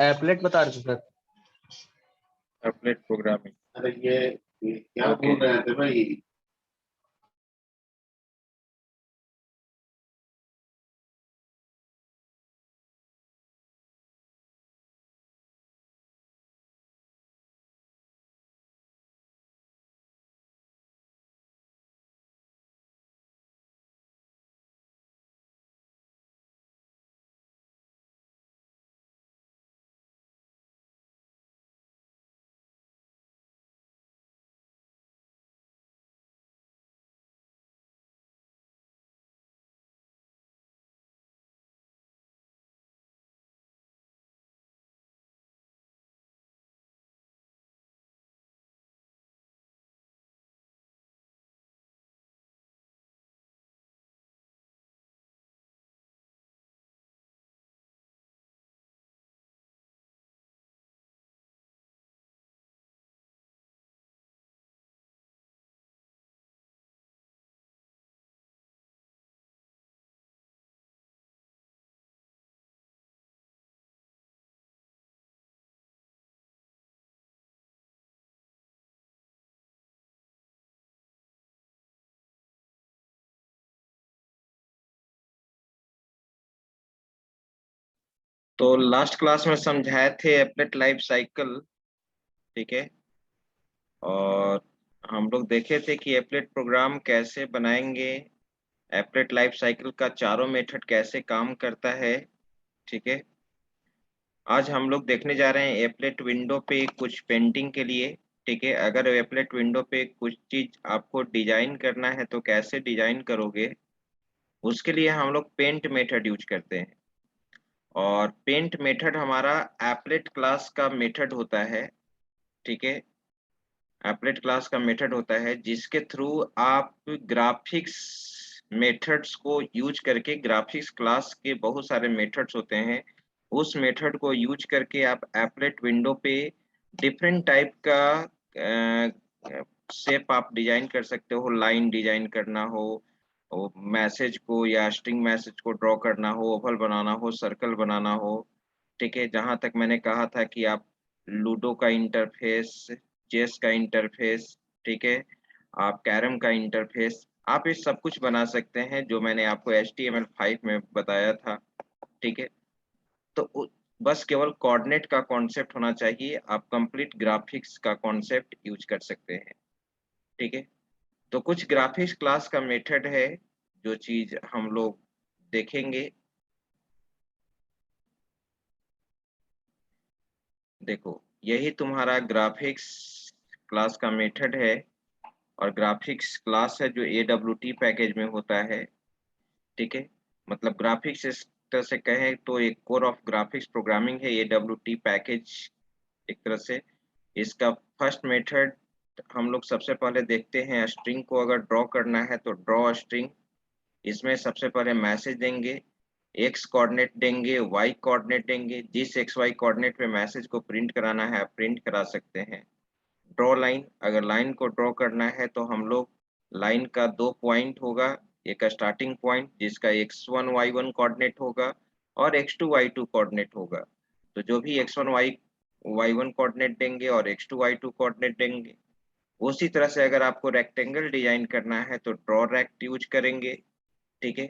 Applet बता रहे थे सर। Applet programming. अरे ये क्या Okay. बोल रहे थे भाई? तो लास्ट क्लास में समझाए थे एप्लेट लाइफ साइकिल। ठीक है। और हम लोग देखे थे कि एप्लेट प्रोग्राम कैसे बनाएंगे, एप्लेट लाइफ साइकिल का चारों मेथड कैसे काम करता है। ठीक है। आज हम लोग देखने जा रहे हैं एप्लेट विंडो पे कुछ पेंटिंग के लिए। ठीक है। अगर एप्लेट विंडो पे कुछ चीज आपको डिजाइन करना है तो कैसे डिजाइन करोगे, उसके लिए हम लोग पेंट मेथड यूज करते हैं। और पेंट मेथड हमारा एप्लेट क्लास का मेथड होता है। ठीक है। एप्लेट क्लास का मेथड होता है जिसके थ्रू आप ग्राफिक्स मेथड्स को यूज करके, ग्राफिक्स क्लास के बहुत सारे मेथड्स होते हैं, उस मेथड को यूज करके आप एप्लेट विंडो पे डिफरेंट टाइप का शेप आप डिजाइन कर सकते हो। लाइन डिजाइन करना हो, मैसेज को या स्ट्रिंग मैसेज को ड्रॉ करना हो, ओवल बनाना हो, सर्कल बनाना हो। ठीक है। जहां तक मैंने कहा था कि आप लूडो का इंटरफेस, चेस का इंटरफेस, ठीक है, आप कैरम का इंटरफेस, आप ये सब कुछ बना सकते हैं जो मैंने आपको HTML5 में बताया था। ठीक है। तो बस केवल कोऑर्डिनेट का कॉन्सेप्ट होना चाहिए, आप कंप्लीट ग्राफिक्स का कॉन्सेप्ट यूज कर सकते हैं। ठीक है। तो कुछ ग्राफिक्स क्लास का मेथड है जो चीज हम लोग देखेंगे। देखो, यही तुम्हारा ग्राफिक्स क्लास का मेथड है। और ग्राफिक्स क्लास है जो AWT पैकेज में होता है। ठीक है। मतलब ग्राफिक्स इस तरह से कहें तो एक कोर ऑफ ग्राफिक्स प्रोग्रामिंग है AWT पैकेज एक तरह से। इसका फर्स्ट मेथड हम लोग सबसे पहले देखते हैं, स्ट्रिंग को अगर ड्रॉ करना है तो ड्रॉ स्ट्रिंग। इसमें सबसे पहले मैसेज देंगे, एक्स कोऑर्डिनेट देंगे, वाई कोऑर्डिनेट देंगे। जिस XY कोऑर्डिनेट पे मैसेज को प्रिंट कराना है आप प्रिंट करा सकते हैं। ड्रॉ लाइन, अगर लाइन को ड्रॉ करना है तो हम लोग लाइन का 2 पॉइंट होगा, एक स्टार्टिंग पॉइंट जिसका x1 y1 कोऑर्डिनेट होगा और x2 y2 कोऑर्डिनेट होगा। तो जो भी x1 y1 कोऑर्डिनेट देंगे और x2 y2 कोऑर्डिनेट देंगे। उसी तरह से अगर आपको रेक्टेंगल डिजाइन करना है तो ड्रॉ रेक्ट यूज करेंगे। ठीक है।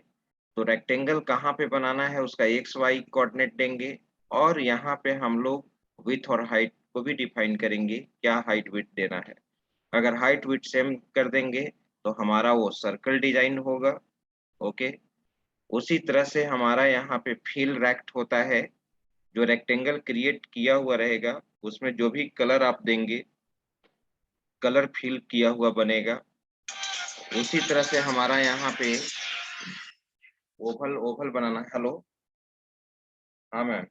तो रेक्टेंगल कहाँ पे बनाना है उसका XY कोऑर्डिनेट देंगे। और यहाँ पे हम लोग विथ और हाइट को भी डिफाइन करेंगे, क्या हाइट विथ देना है। अगर हाइट विथ सेम कर देंगे तो हमारा वो सर्कल डिजाइन होगा। ओके। उसी तरह से हमारा यहाँ पे फिल रेक्ट होता है, जो रेक्टेंगल क्रिएट किया हुआ रहेगा उसमें जो भी कलर आप देंगे, कलर फिल किया हुआ बनेगा। उसी तरह से हमारा यहाँ पे ओवल ओवल बनाना। हेलो। हाँ मैम।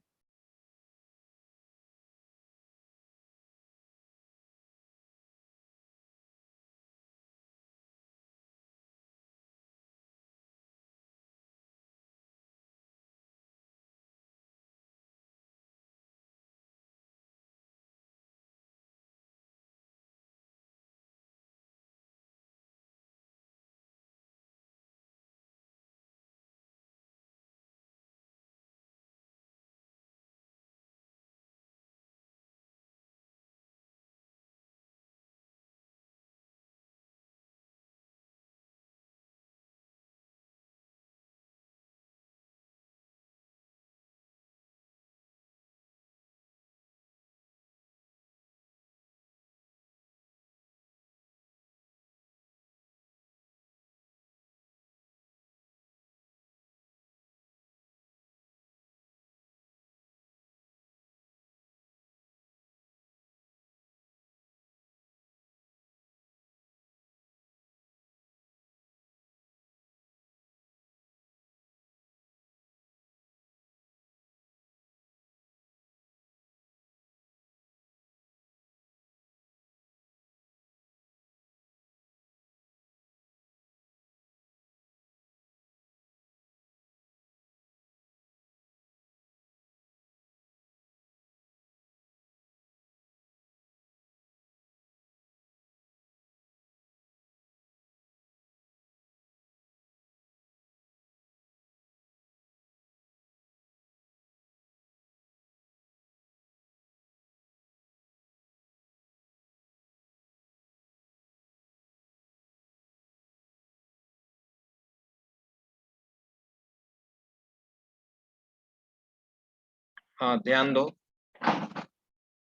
हाँ ध्यान दो।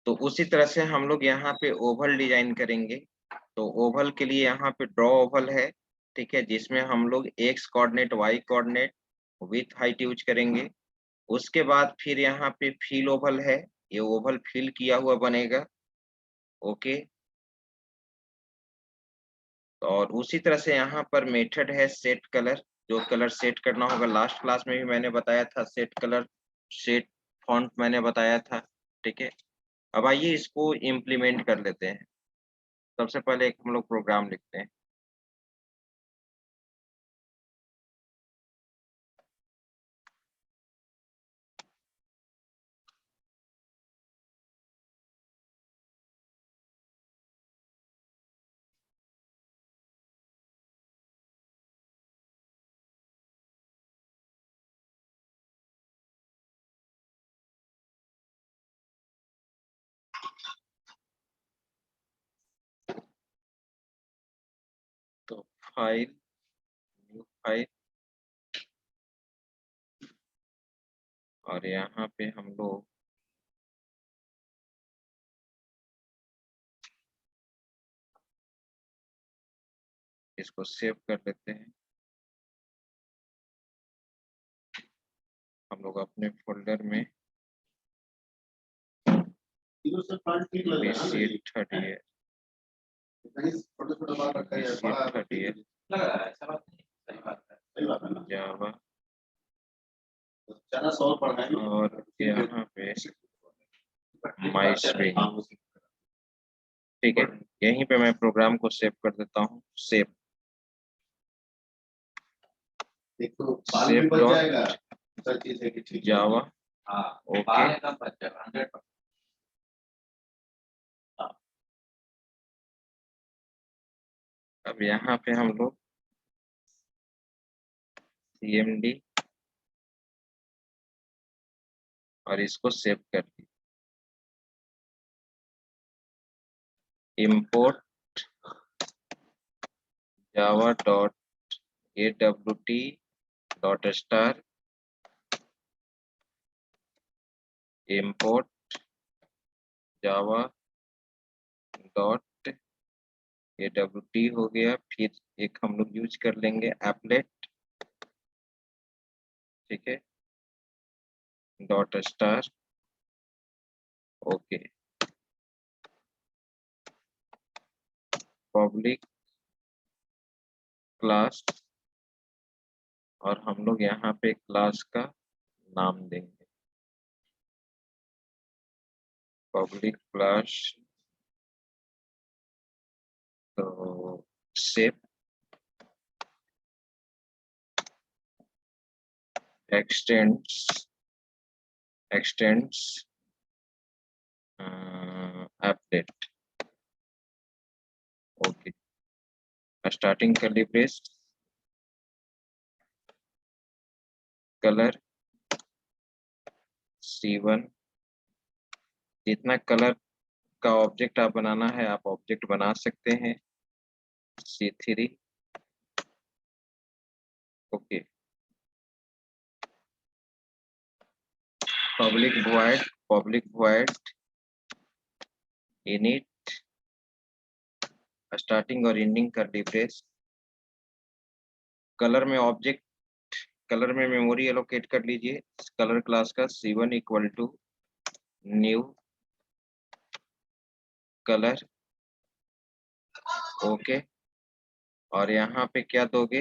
तो उसी तरह से हम लोग यहाँ पे ओवल डिजाइन करेंगे। तो ओवल के लिए यहाँ पे ड्रॉ ओवल है, ठीक है, जिसमें हम लोग X coordinate, Y coordinate, with height use करेंगे। उसके बाद फिर यहाँ पे फिल ओवल है, ये ओवल फिल किया हुआ बनेगा। ओके। और उसी तरह से यहाँ पर मेथड है सेट कलर, जो कलर सेट करना होगा। लास्ट क्लास में भी मैंने बताया था, सेट कलर, सेट फॉन्ट मैंने बताया था, ठीक है। अब आइए इसको इम्प्लीमेंट कर लेते हैं। सबसे पहले एक हम लोग प्रोग्राम लिखते हैं। तो फाइल, न्यू फाइल, और यहाँ पे हम लोग इसको सेव कर लेते हैं। हम लोग अपने फोल्डर में तीनों से फ्रंट ठीक लग रहा है ना ये? BC30 कहीं छोटा-छोटा बात रखा है, बड़ा BC30 लग रहा है, ऐसा बात नहीं, सही बात है ना? जावा, चना 100 पढ़ना है और यहाँ पे माई स्ट्रीम, ठीक है। यहीं पे मैं प्रोग्राम को सेव कर देता हूँ। सेव, एक तो बाल भी सेव बच डॉट जाएगा, दूसरा चीज है कि ठीक जावा। हाँ, ओके। बाल एकदम बच जाएगा 100%। अब यहाँ पे हम लोग CMD और इसको सेव कर दी। import java dot awt dot star, import java dot awt हो गया। फिर एक हम लोग यूज कर लेंगे applet, ठीक है, dot star. Okay. Public class, और हम लोग यहाँ पे क्लास का नाम देंगे पब्लिक क्लास। तो save, x tends update. Okay. Starting curly brace, colour C1। जितना कलर का ऑब्जेक्ट आप बनाना है, आप ऑब्जेक्ट बना सकते हैं। C3। Okay. Public void init, starting और एंडिंग कर्ली ब्रेस। कलर में ऑब्जेक्ट, कलर में मेमोरी एलोकेट कर लीजिए कलर क्लास का। C1 equal to new colour. Okay. और यहाँ पे क्या दोगे,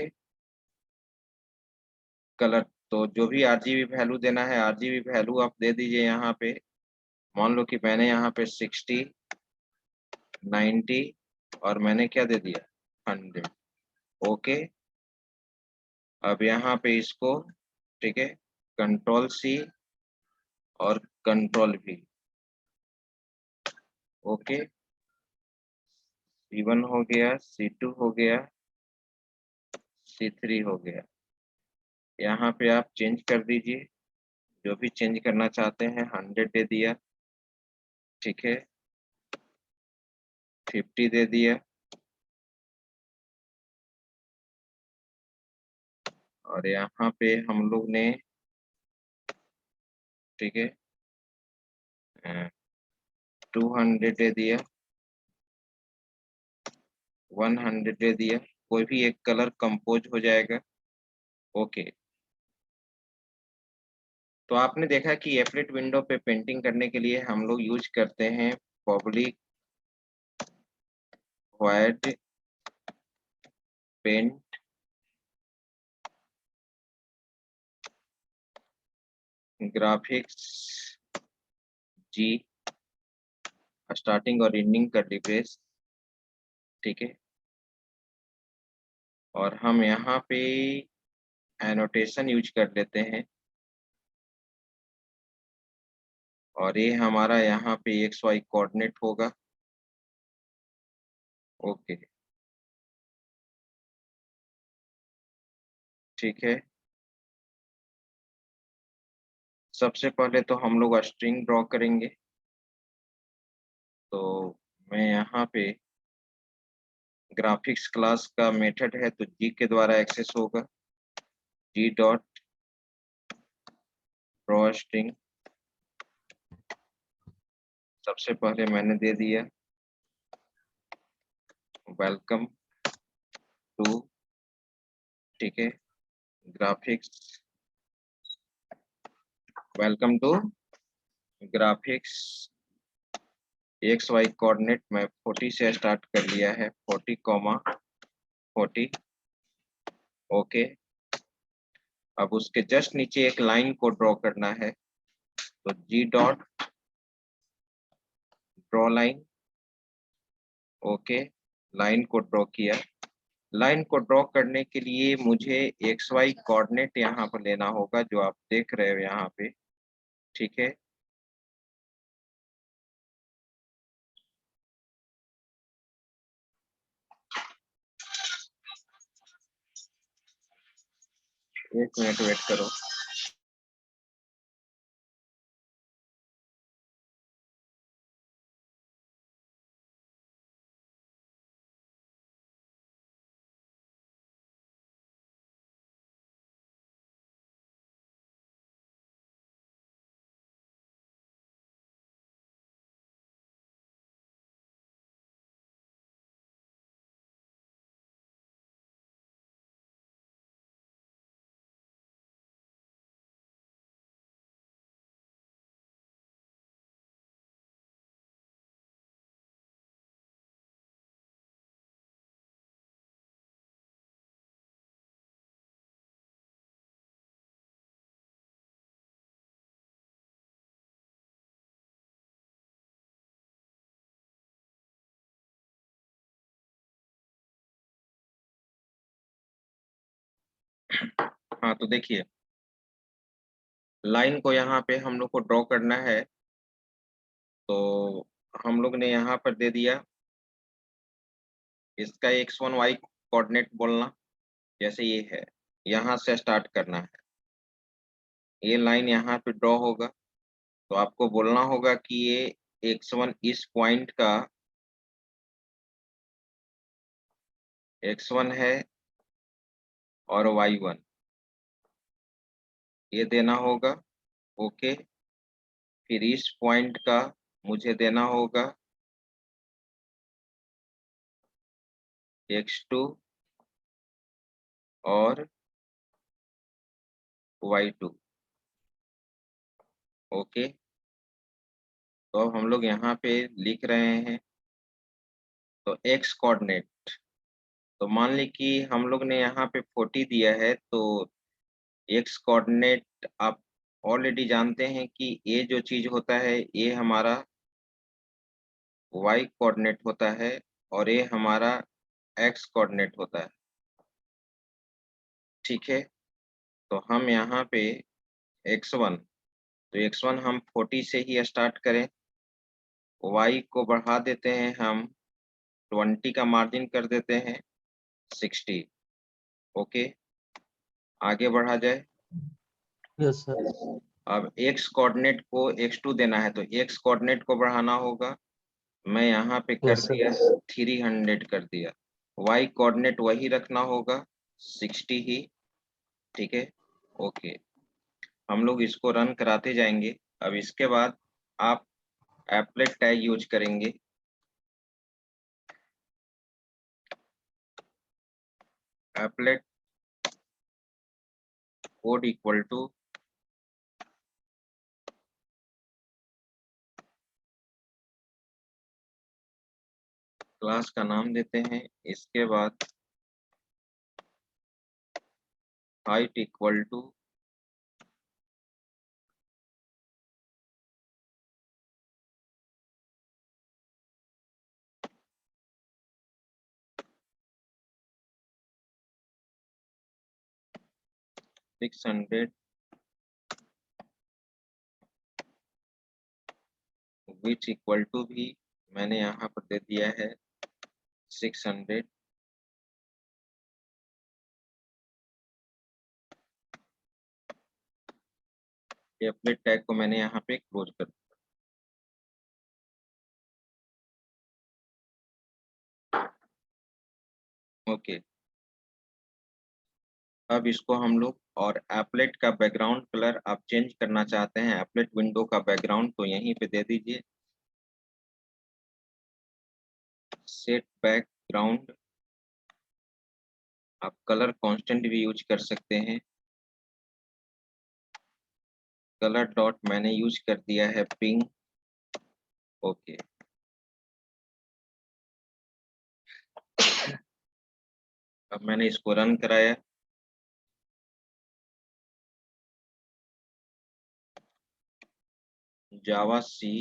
कलर। तो जो भी RGB वैल्यू देना है, RGB वैल्यू आप दे दीजिए यहाँ पे। मान लो कि मैंने यहाँ पे 60, 90 और मैंने क्या दे दिया 100। ओके। अब यहाँ पे इसको, ठीक है, Ctrl+C और Ctrl+V। ओके। C1 हो गया, C2 हो गया, C3 हो गया। यहाँ पे आप चेंज कर दीजिए, जो भी चेंज करना चाहते हैं। 100 दे दिया, ठीक है, 50 दे दिया, और यहाँ पे हम लोग ने, ठीक है, 200 दे दिया, 100 दे दिया, कोई भी एक कलर कंपोज हो जाएगा। ओके, तो आपने देखा कि एप्लेट विंडो पे पेंटिंग करने के लिए हम लोग यूज करते हैं पब्लिक वॉइड पेंट ग्राफिक्स जी स्टार्टिंग और एंडिंग का डिब्रेस, ठीक है। और हम यहाँ पे एनोटेशन यूज कर लेते हैं, और ये हमारा यहाँ पे XY कोऑर्डिनेट होगा। ओके, ठीक है। सबसे पहले तो हम लोग स्ट्रिंग ड्रॉ करेंगे, तो मैं यहाँ पे ग्राफिक्स क्लास का मेथड है तो जी के द्वारा एक्सेस होगा, जी डॉट ड्रॉ स्ट्रिंग। सबसे पहले मैंने दे दिया वेलकम टू, ठीक है, graphics, welcome to graphics XY coordinate में 40 से स्टार्ट कर लिया है, 40, 40। ओके, अब उसके जस्ट नीचे एक लाइन को ड्रॉ करना है, तो G dot draw line. Okay, line को ड्रॉ किया। लाइन को ड्रॉ करने के लिए मुझे XY कोऑर्डिनेट यहाँ पर लेना होगा, जो आप देख रहे हो यहाँ पे, ठीक है। एक मिनट वेट करो। हाँ, तो देखिए, लाइन को यहाँ पे हम लोग को ड्रॉ करना है, तो हम लोग ने यहाँ पर दे दिया इसका X1Y कोऑर्डिनेट बोलना, जैसे ये है, यहाँ से स्टार्ट करना है, ये लाइन यहाँ पे ड्रॉ होगा, तो आपको बोलना होगा कि ये X1 इस पॉइंट का X1 है और Y1 ये देना होगा। ओके, फिर इस पॉइंट का मुझे देना होगा X2 और Y2। ओके, तो अब हम लोग यहाँ पे लिख रहे हैं, तो X कोऑर्डिनेट, तो मान ली कि हम लोग ने यहाँ पे 40 दिया है, तो X कोऑर्डिनेट आप ऑलरेडी जानते हैं कि ये जो चीज होता है ये हमारा Y कोऑर्डिनेट होता है और ये हमारा X कोऑर्डिनेट होता है, ठीक है। तो हम यहाँ पे X1, तो X1 हम 40 से ही स्टार्ट करें, Y को बढ़ा देते हैं हम 20 का मार्जिन कर देते हैं 60। ओके, आगे बढ़ा जाए। Yes sir. अब X कोऑर्डिनेट को X2 देना है, तो X कोऑर्डिनेट को बढ़ाना होगा, मैं यहाँ पे कर यस सर। दिया 300 कर दिया। Y कोऑर्डिनेट वही रखना होगा 60 ही, ठीक है। ओके, हम लोग इसको रन कराते जाएंगे। अब इसके बाद आप एप्लेट टैग यूज करेंगे। Applet code equal to class का नाम देते हैं, इसके बाद height equal to six hundred, which equal to भी मैंने यहाँ पर दे दिया है 600। ये अपने टैग को मैंने यहाँ पे क्लोज कर दिया। ओके, अब इसको हम लोग, और एप्लेट का बैकग्राउंड कलर आप चेंज करना चाहते हैं, एप्लेट विंडो का बैकग्राउंड, तो यहीं पे दे दीजिए सेट बैकग्राउंड। आप कलर कांस्टेंट भी यूज कर सकते हैं। कलर डॉट मैंने यूज कर दिया है पिंक। ओके, अब मैंने इसको रन कराया। जावा सी,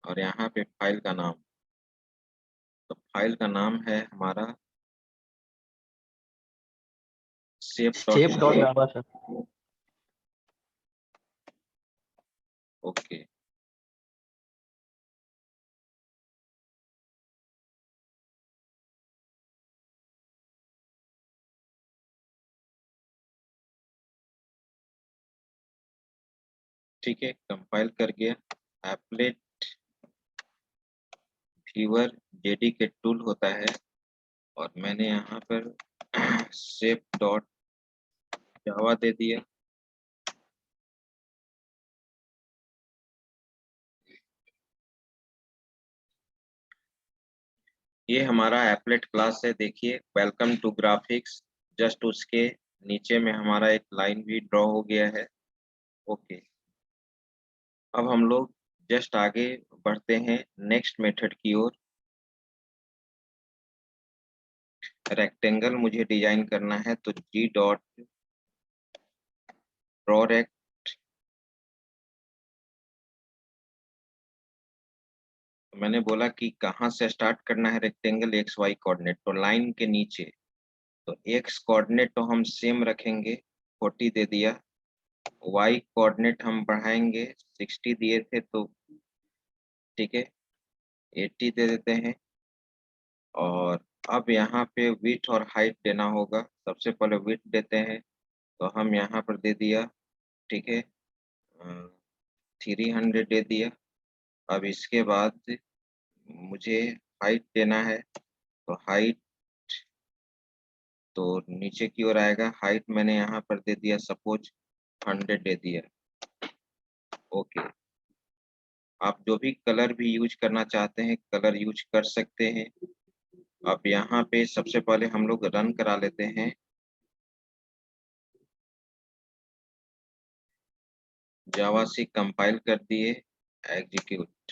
और यहाँ पे फाइल का नाम, तो फाइल का नाम है हमारा shape.java सर। ओके, ठीक है, कंपाइल कर गया। एप्लेट व्यूअर जेडीके टूल होता है, और मैंने यहाँ पर shape डॉट जावा दे दिया। ये हमारा एप्लेट क्लास है। देखिए, वेलकम टू ग्राफिक्स, जस्ट उसके नीचे में हमारा एक लाइन भी ड्रॉ हो गया है। ओके, अब हम लोग जस्ट आगे बढ़ते हैं नेक्स्ट मेथड की ओर। रेक्टेंगल मुझे डिजाइन करना है, तो जी डॉट ड्रॉ रेक्ट। मैंने बोला कि कहाँ से स्टार्ट करना है रेक्टेंगल, एक्स वाई कोऑर्डिनेट, तो लाइन के नीचे। तो एक्स कोऑर्डिनेट तो हम सेम रखेंगे, 40 दे दिया। वाई कोऑर्डिनेट हम बढ़ाएंगे, 60 दिए थे तो ठीक है 80 दे देते हैं। और अब यहाँ पे विड्थ और हाइट देना होगा। सबसे पहले विड्थ देते हैं, तो हम यहाँ पर दे दिया, ठीक है 300 दे दिया। अब इसके बाद मुझे हाइट देना है, तो हाइट तो नीचे की ओर आएगा। हाइट मैंने यहाँ पर दे दिया सपोज 100 दे दिया। ओके, आप जो भी कलर भी यूज करना चाहते हैं कलर यूज कर सकते हैं। अब यहाँ पे सबसे पहले हम लोग रन करा लेते हैं। जावा सी कंपाइल कर दिए, एग्जीक्यूट,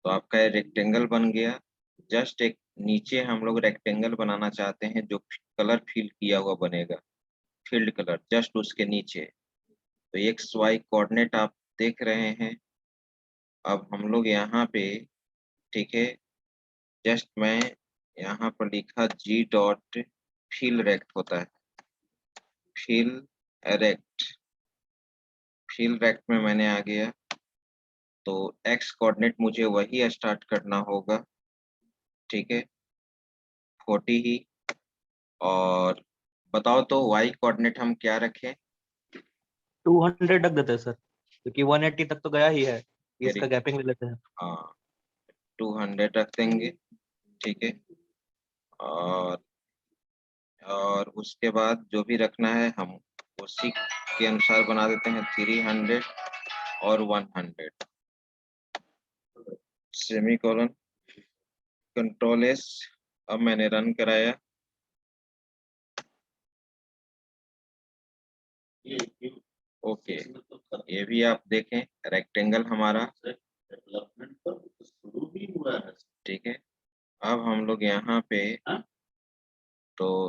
तो आपका ये रेक्टेंगल बन गया। जस्ट एक नीचे हम लोग रेक्टेंगल बनाना चाहते हैं जो कलर फिल किया हुआ बनेगा, फील्ड कलर जस्ट उसके नीचे। तो एक्स वाई कोऑर्डिनेट आप देख रहे हैं। अब हम लोग यहाँ पे, ठीक है, जस्ट मैं यहाँ पर लिखा जी डॉट फिल रेक्ट होता है, फिल रेक्ट, फिल रेक्ट में मैंने आ गया। तो एक्स कोऑर्डिनेट मुझे वही स्टार्ट करना होगा, ठीक है 40 ही। और बताओ तो वाई कोऑर्डिनेट हम क्या रखें? 200 रख देते हैं सर, क्योंकि 180 तक तो गया ही है, इसका वेरी, गैपिंग ले लेते हैं। हाँ 200 रख देंगे, ठीक है। और उसके बाद जो भी रखना है हम उसी के अनुसार बना देते हैं, 300 और 100। Semicolon, control S. अब मैंने रन कराया, ये ओके। ये भी आप देखें रेक्टेंगल हमारा, डेवलपमेंट पर शुरू भी हुआ है। ठीक है। अब हम लोग यहाँ पे हाँ? तो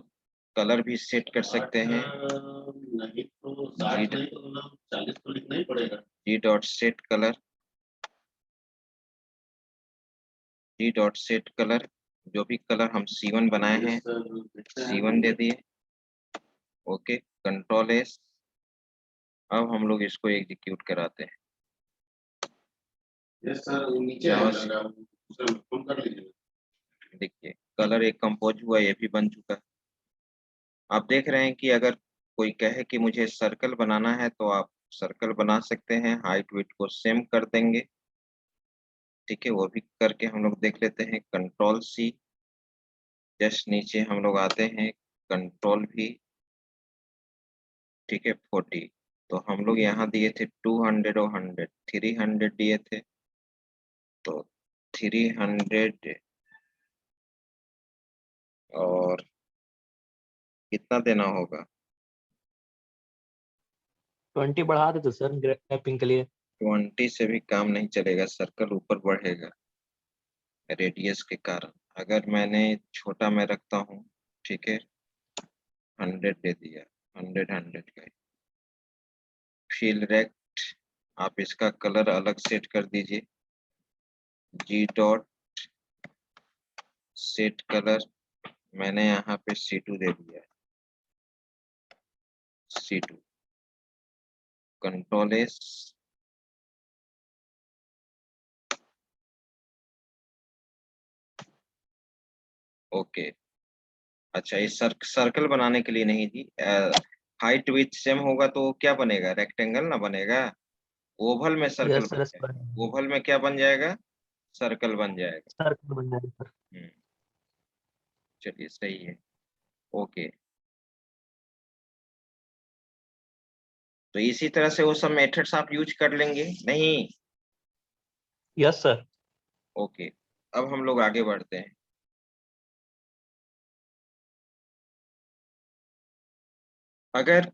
कलर भी सेट कर सकते हैं। नहीं तो 60 नहीं तो मतलब 40 तो लिखना ही पड़ेगा। जी डॉट सेट कलर, जी डॉट सेट कलर, जो भी कलर हम C1 बनाए हैं C1 दे दिए, ओके। Control S. अब हम लोग इसको एग्जीक्यूट कराते हैं। यस सर, नीचे जावा आएगा, उसे फोन कर लीजिए। देखिए कलर एक कंपोज हुआ, ये भी बन चुका है। आप देख रहे हैं कि अगर कोई कहे कि मुझे सर्कल बनाना है तो आप सर्कल बना सकते हैं, हाइट विड्थ को सेम कर देंगे, ठीक है। वो भी करके हम लोग देख लेते हैं। कंट्रोल सी, जस्ट नीचे हम लोग आते हैं, कंट्रोल भी, ठीक है 40। तो हम लोग यहाँ दिए थे 200 और 100, 300 दिए थे, तो 300 और कितना देना होगा? 20 बढ़ा देते सर रैपिंग के लिए। 20 से भी काम नहीं चलेगा, सर्कल ऊपर बढ़ेगा रेडियस के कारण। अगर मैंने छोटा में रखता हूँ, ठीक है, 100 दे दिया, 100 का। फिल रेक्ट, आप इसका कलर अलग सेट कर दीजिए। जी डॉट सेट कलर, मैंने यहाँ पे C2 दे दिया, C2। Control S, okay. अच्छा, ये सर्कल बनाने के लिए नहीं जी, हाइट विथ सेम होगा तो क्या बनेगा? रेक्टेंगल ना बनेगा, ओवल में सर्कल यस बन सर, जाएगा। ओवल में क्या बन जाएगा? सर्कल बन जाएगा। सर्कल बन जाएगा सर। चलिए सही है, ओके। तो इसी तरह से वो सब मेथड्स आप यूज कर लेंगे नहीं? Yes sir. ओके। अब हम लोग आगे बढ़ते हैं। अगर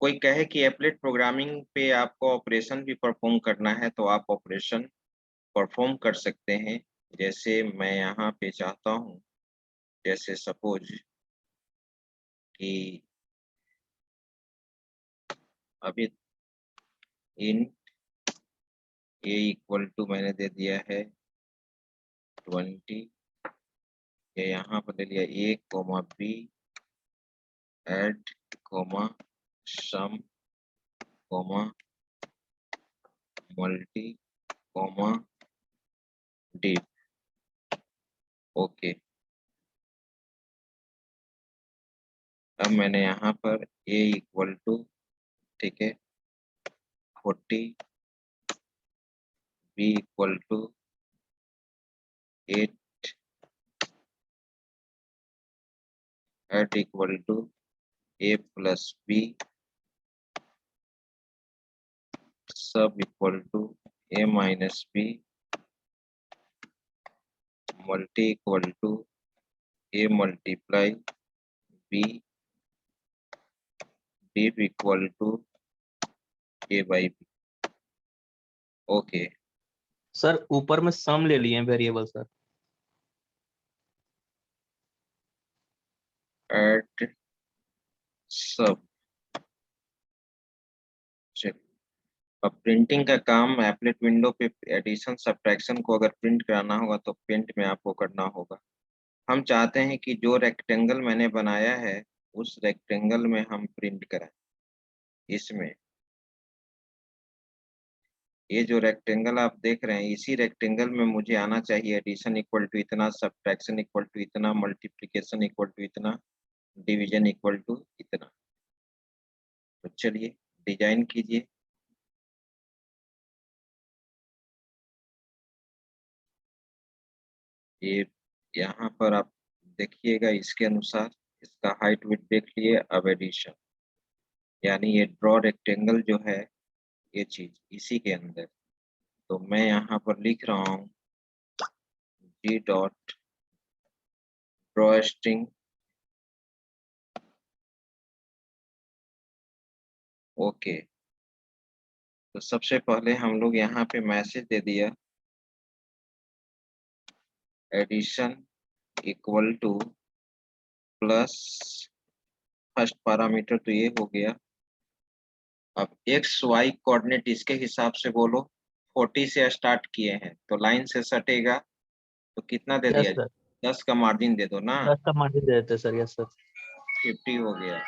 कोई कहे कि एप्लेट प्रोग्रामिंग पे आपको ऑपरेशन भी परफॉर्म करना है तो आप ऑपरेशन परफॉर्म कर सकते हैं। जैसे मैं यहाँ पे चाहता हूँ, जैसे सपोज कि अभी इन ए इक्वल टू मैंने दे दिया है 20, ये यहाँ पर ले लिया A comma B, add comma sum comma multi comma div, okay. अब मैंने यहाँ पर ए इक्वल टू, ठीक है, 40, B equal to 8, add equal to A plus B, sub equal to A minus B, multi equal to A multiply B, div equal to A by B, okay. Sir ऊपर में सम ले लिए variable sir. Eight सब, चलिए। अब printing का काम applet window पे एडिशन सब्ट्रैक्शन को अगर प्रिंट कराना होगा तो प्रिंट में आपको करना होगा। हम चाहते हैं कि जो रेक्टेंगल मैंने बनाया है उस रेक्टेंगल में हम प्रिंट कराएं। इसमें ये जो रेक्टेंगल आप देख रहे हैं, इसी रेक्टेंगल में मुझे आना चाहिए एडिशन इक्वल टू इतना, सब्ट्रैक्शन इक्वल टू इतना, मल्टीप्लिकेशन इक्वल टू इतना, डिवीजन इक्वल टू इतना। तो चलिए डिजाइन कीजिए। ये यहाँ पर आप देखिएगा, इसके अनुसार इसका हाइट विड्थ देख लिए। अब एडिशन, यानी ये ड्रॉ रेक्टेंगल जो है, ये चीज इसी के अंदर। तो मैं यहाँ पर लिख रहा हूँ G dot drawstring ओके। तो सबसे पहले हम लोग यहाँ पे मैसेज दे दिया addition equal to plus first parameter तो ये हो गया। अब एक्स वाई कोऑर्डिनेट इसके हिसाब से बोलो। 40 से स्टार्ट किए हैं तो लाइन से सटेगा तो कितना दे यस दिया? सर, 10 का मार्जिन दे दो ना, 10 का मार्जिन दे देते सर। यस सर, 50 हो गया।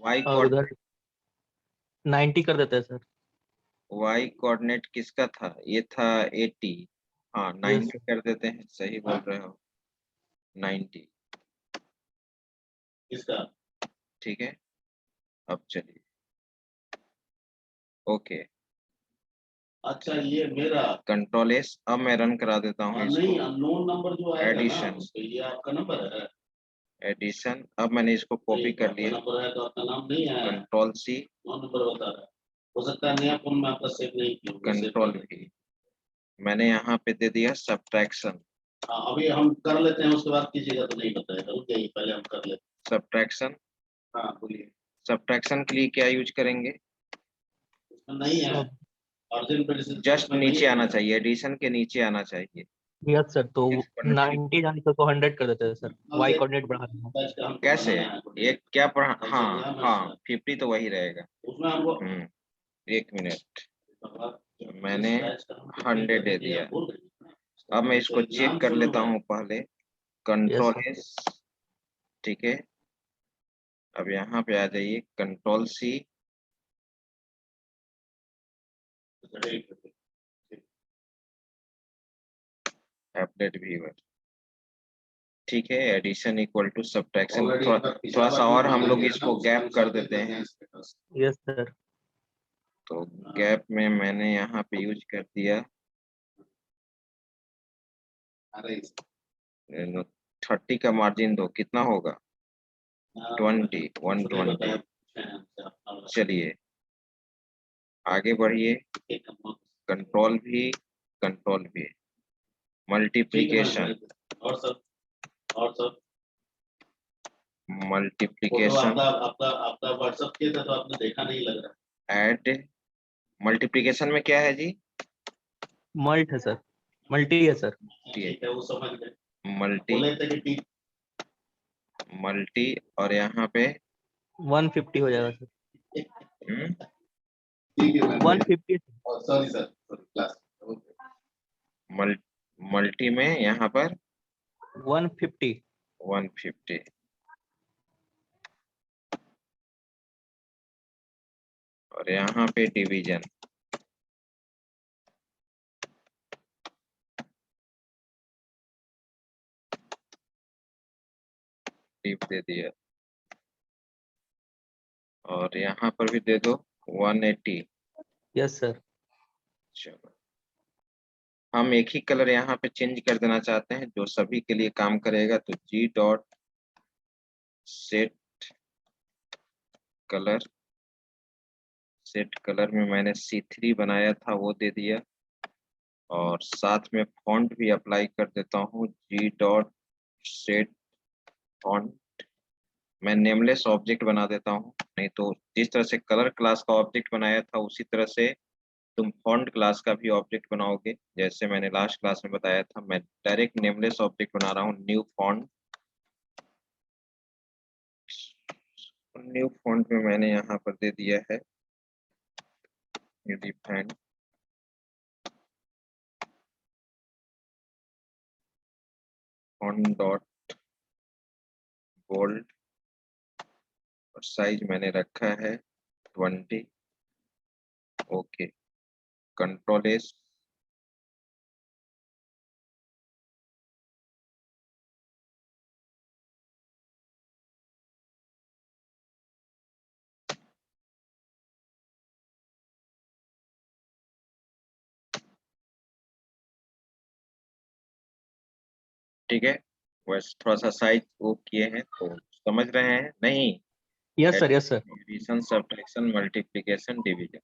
वाई और उधर 90 कर देते हैं सर। कोऑर्डिनेट किसका था? ये था 80। हाँ यस 90 सर, कर देते हैं, सही बोल रहे हो, 90। इसका ठीक है, अब चलिए ओके। अच्छा ये मेरा कंट्रोल एस, अब मैं रन करा देता हूँ नहीं इसको। अननोन नंबर जो आएगा ना Addition. उस पे ये आपका नंबर है। एडिशन, अब मैंने इसको कॉपी नहीं, कर आपका लिया। नंबर है तो आपका नाम नहीं है, कंट्रोल सी, नौ नंबर बता रहा है। हो सकता है नया फोन में आपका सेव नहीं किया होगा, सेव कंट्रोल कर लें। भी। मैंने यहाँ पे दे दिया सब्ट्रैक्शन। हाँ अभी हम कर लेते हैं, उसके बाद कीजिएगा तो नहीं बताएगा, रुक जाइए पहले हम कर लेते सब्ट्रैक्शन, हैं। हाँ बोलिए। सब्ट्रैक्शन के लिए क्या यूज करेंगे? उसमें नहीं है सब। अर्जेंट पेडिसिन जस्ट नीचे आना चाहिए, एडिशन के नीचे आना चाहिए। यस सर, तो Yes, but 90 जाने तक तो 100 कर देते हैं सर। वाई कोऑर्डिनेट बढ़ा देना। कैसे? एक क्या पढ़ा? कल से हाँ एग्जाम है हाँ, उसका। 50 तो वही रहेगा। उसमें हमको एक मिनट, मैंने 100 दे दिया। अब मैं इसको चेक कर लेता हूँ पहले। यस कंट्रोल सर, एस, ठीक है। अब यहाँ पे आ जाइए, कंट्रोल सी, अपडेट व्यूअर, ठीक है। एडिशन इक्वल टू सब्ट्रैक्शन, थोड़ा सा और हम लोग इसको गैप कर देते हैं। यस सर, तो गैप में मैंने यहाँ पे यूज कर दिया 30 का मार्जिन दो, कितना होगा? 20, 120। चलिए आगे बढ़िए। कंट्रोल भी, कंट्रोल भी, मल्टीप्लिकेशन, और सब मल्टीप्लिकेशन, आपका व्हाट्सएप किया था तो आपने देखा नहीं लग रहा। ऐड। मल्टीप्लिकेशन में क्या है जी? मल्ट है सर, मल्टी है सर। ठीक है वो समझ गए। मल्टी, बोले थे कि मल्टी, और यहाँ पे 150 हो जाएगा सर। हम्म, 150। सॉरी सर क्लास मल्टी में यहाँ पर 150। 150, और यहाँ पे डिवीजन, टिप दे दिया, और यहाँ पर भी दे दो 180। यस सर, चलो हम एक ही कलर यहाँ पे चेंज कर देना चाहते हैं जो सभी के लिए काम करेगा। तो G dot set colour, set colour में मैंने C3 बनाया था वो दे दिया, और साथ में फॉन्ट भी अप्लाई कर देता हूँ, जी डॉट सेट फॉन्ट। मैं नेमलेस ऑब्जेक्ट बना देता हूँ, नहीं तो जिस तरह से कलर क्लास का ऑब्जेक्ट बनाया था उसी तरह से तुम फॉन्ट क्लास का भी ऑब्जेक्ट बनाओगे। जैसे मैंने लास्ट क्लास में बताया था, मैं डायरेक्ट नेमलेस ऑब्जेक्ट बना रहा हूँ। न्यू फॉन्ट, न्यू फॉन्ट में मैंने यहाँ पर दे दिया है डिफाइन फॉन्ट डॉट बोल्ड, और साइज मैंने रखा है 20। ओके, कंट्रोल एस, ठीक है। बस थोड़ा सा साइज वो किए हैं तो समझ रहे हैं नहीं? Yes sir, yes sir. Addition, subtraction, multiplication, division.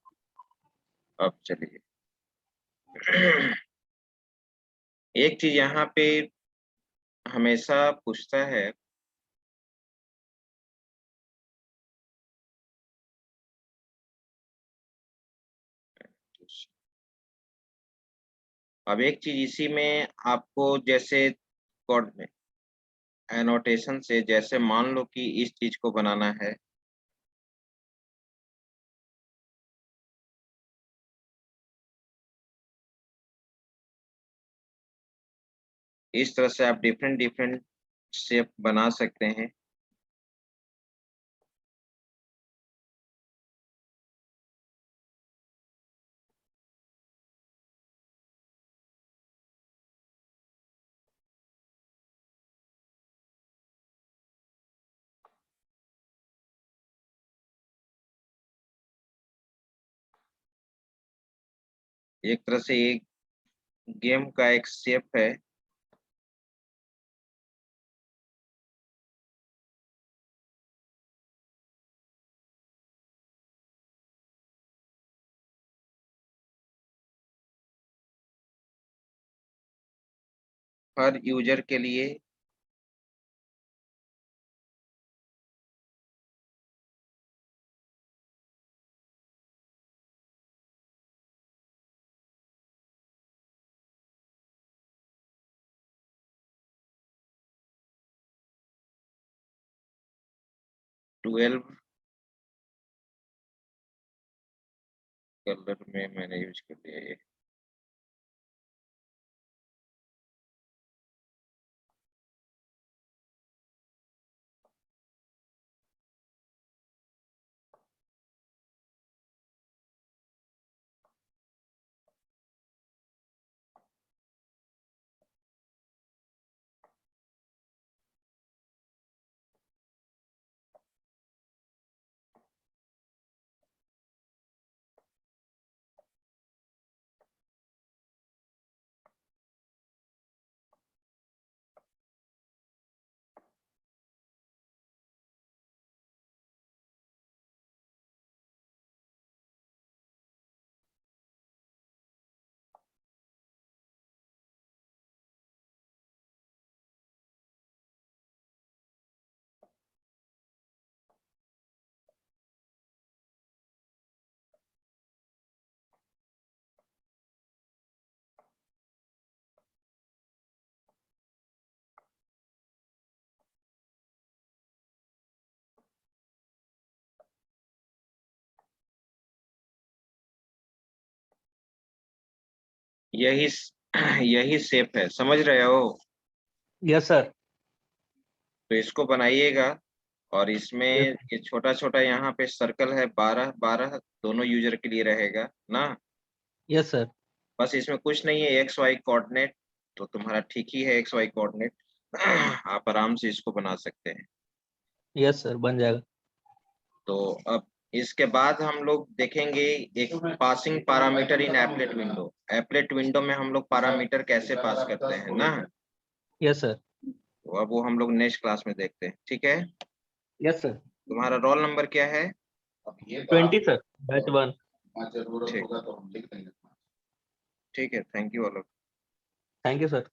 अब चलिए एक चीज यहाँ पे हमेशा पूछता है, अब एक चीज इसी में आपको जैसे कोड में एनोटेशन से, जैसे मान लो कि इस चीज को बनाना है, इस तरह से आप डिफरेंट डिफरेंट शेप बना सकते हैं। एक तरह से एक गेम का एक शेप है। हर यूजर के लिए ट्वेल्व कलर में मैंने यूज कर दिया ये। यही यही शेप है, समझ रहे हो? Yes sir. तो इसको बनाइएगा, और इसमें यस ये छोटा छोटा यहाँ पे सर्कल है, 12 12 दोनों यूजर के लिए रहेगा ना। Yes sir. बस इसमें कुछ नहीं है, एक्स वाई कोऑर्डिनेट, तो तुम्हारा ठीक ही है एक्स वाई कोऑर्डिनेट। आप आराम से इसको बना सकते हैं। यस सर, बन जाएगा। तो अब इसके बाद हम लोग देखेंगे एक पासिंग पैरामीटर इन एप्लेट विंडो। एप्लेट विंडो में हम लोग पैरामीटर कैसे पास करते हैं ना, यस सर। तो अब वो हम लोग नेक्स्ट क्लास में देखते हैं, ठीक है? Yes sir. तुम्हारा रोल नंबर क्या है? 20 सर, बैच 1। ठीक, ठीक है, thank you all. Thank you sir.